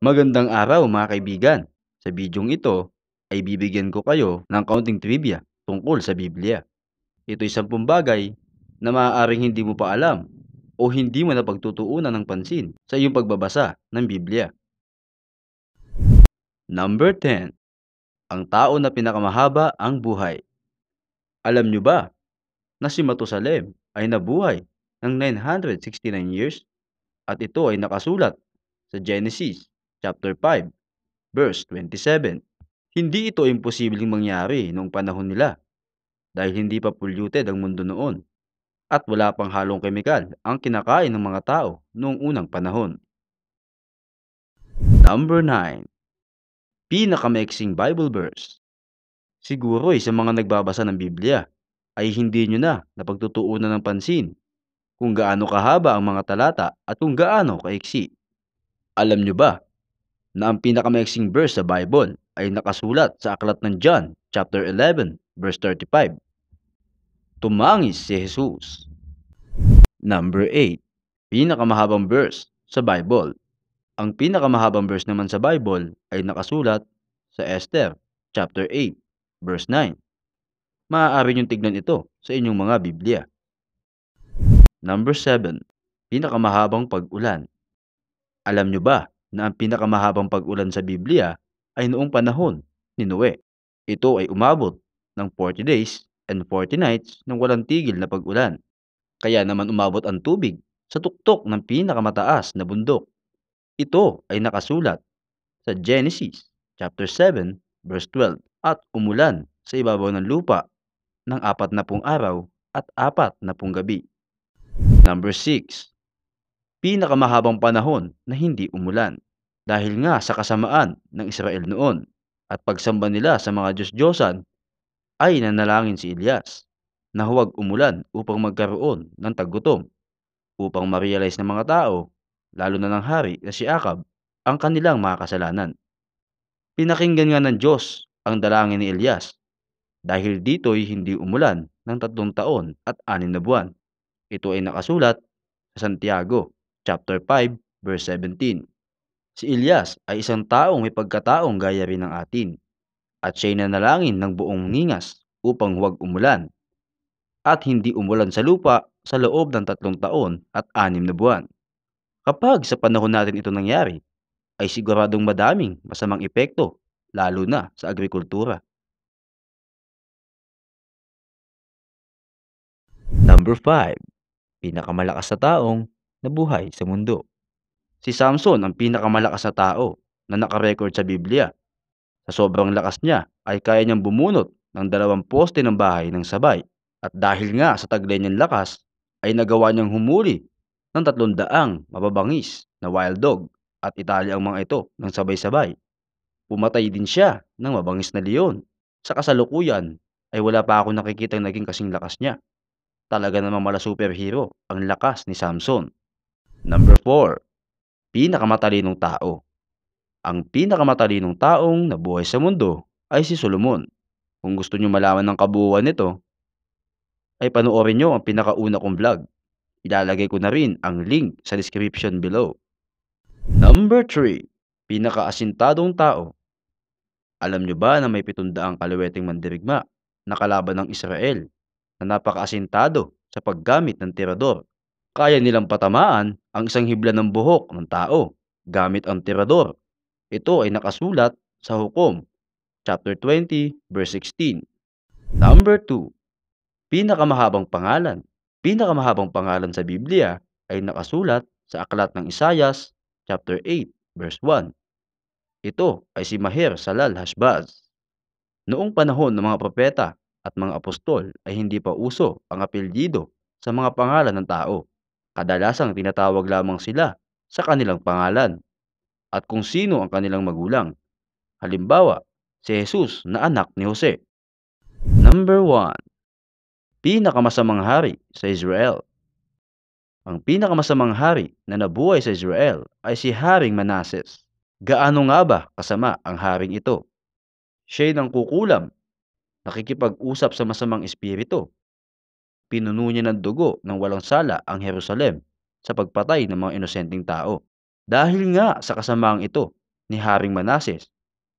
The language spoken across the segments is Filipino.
Magandang araw mga kaibigan. Sa bidyong ito ay bibigyan ko kayo ng kaunting trivia tungkol sa Biblia. Ito'y 10 bagay na maaaring hindi mo pa alam o hindi mo napagtutuunan ng pansin sa iyong pagbabasa ng Biblia. Number 10. Ang tao na pinakamahaba ang buhay. Alam nyo ba na si Matusalem ay nabuhay ng 969 years at ito ay nakasulat sa Genesis chapter 5 verse 27. Hindi ito imposibleng mangyari noong panahon nila dahil hindi pa polluted ang mundo noon at wala pang halong kemikal ang kinakain ng mga tao noong unang panahon. Number 9. Pinakamaiksing Bible verse. Siguro sa mga nagbabasa ng Biblia ay hindi nyo na napagtutuunan ng pansin kung gaano kahaba ang mga talata at kung gaano kaiksi. Alam nyo ba na ang pinakamaiksing verse sa Bible ay nakasulat sa aklat ng John chapter 11 verse 35? Tumangis si Jesus. Number 8. Pinakamahabang verse sa Bible. Ang pinakamahabang verse naman sa Bible ay nakasulat sa Esther chapter 8 verse 9. Maaari niyong tignan ito sa inyong mga Biblia. Number 7. Pinakamahabang pag-ulan. Alam niyo ba na ang pinakamahabang pag-ulan sa Biblia ay noong panahon ni Noe? Ito ay umabot ng 40 days and 40 nights nang walang tigil na pag-ulan. Kaya naman umabot ang tubig sa tuktok ng pinakamataas na bundok. Ito ay nakasulat sa Genesis chapter 7 verse 12 at umulan sa ibabaw ng lupa ng 40 araw at 40 gabi. Number 6. Pinakamahabang panahon na hindi umulan. Dahil nga sa kasamaan ng Israel noon at pagsamba nila sa mga Diyos-Diyosan ay nanalangin si Elias na huwag umulan upang magkaroon ng taggutom upang ma-realize ng mga tao, lalo na ng hari na si Akab, ang kanilang mga kasalanan. Pinakinggan nga ng Diyos ang dalangin ni Elias dahil dito'y hindi umulan ng 3 taon at 6 na buwan. Ito ay nakasulat sa Santiago chapter 5 verse 17. Si Elias ay isang taong may pagkataong gaya rin ng atin at siya'y nanalangin ng buong ningas upang huwag umulan at hindi umulan sa lupa sa loob ng 3 taon at 6 na buwan. Kapag sa panahon natin ito nangyari, ay siguradong madaming masamang epekto, lalo na sa agrikultura. Number 5. Pinakamalakas na taong nabuhay sa mundo. Si Samson ang pinakamalakas na tao na nakarecord sa Biblia. Sa sobrang lakas niya ay kaya niyang bumunot ng 2 poste ng bahay ng sabay. At dahil nga sa taglay niyang lakas, ay nagawa niyang humuli ng 300 mababangis na wild dog at itali ang mga ito ng sabay-sabay. Pumatay din siya ng mabangis na leon. Sa kasalukuyan ay wala pa ako nakikitang naging kasing lakas niya. Talaga namang mala superhero ang lakas ni Samson. Number 4. Pinakamatalinong tao. Ang pinakamatalinong taong nabuhay sa mundo ay si Solomon. Kung gusto niyo malaman ng kabuuan nito, ay panoorin niyo ang pinakauna kong vlog. Ilalagay ko na rin ang link sa description below. Number 3. Pinakaasintadong tao. Alam niyo ba na may 700 kalaweting mandirigma na kalaban ng Israel na napakaasintado sa paggamit ng tirador? Kaya nilang patamaan ang isang hibla ng buhok ng tao gamit ang tirador. Ito ay nakasulat sa Hukom chapter 20 verse 16. Number 2. Pinakamahabang pangalan. Pinakamahabang pangalan sa Biblia ay nakasulat sa aklat ng Isayas chapter 8 verse 1. Ito ay si Maher Salal Hashbaz. Noong panahon ng mga propeta at mga apostol ay hindi pa uso ang apelyido sa mga pangalan ng tao. Kadalasang tinatawag lamang sila sa kanilang pangalan at kung sino ang kanilang magulang. Halimbawa, si Jesus na anak ni Jose. Number 1. Pinakamasamang hari sa Israel. Ang pinakamasamang hari na nabuhay sa Israel ay si Haring Manases. Gaano nga ba kasama ang haring ito? Siya'y nangkukulam, nakikipag-usap sa masamang espiritu. Pinuno niya ng dugo ng walang sala ang Jerusalem sa pagpatay ng mga inosenteng tao. Dahil nga sa kasamaang ito, ni Haring Manases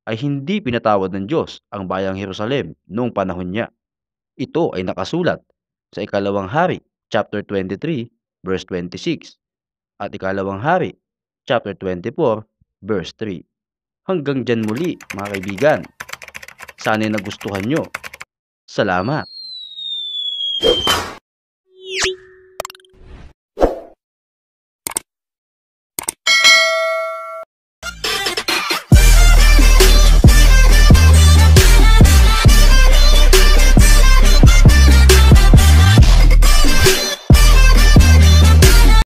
ay hindi pinatawad ng Diyos ang bayang Jerusalem noong panahon niya. Ito ay nakasulat sa Ikalawang Hari, chapter 23, verse 26 at Ikalawang Hari, chapter 24, verse 3. Hanggang dyan muli mga kaibigan. Sana'y nagustuhan nyo. Salamat!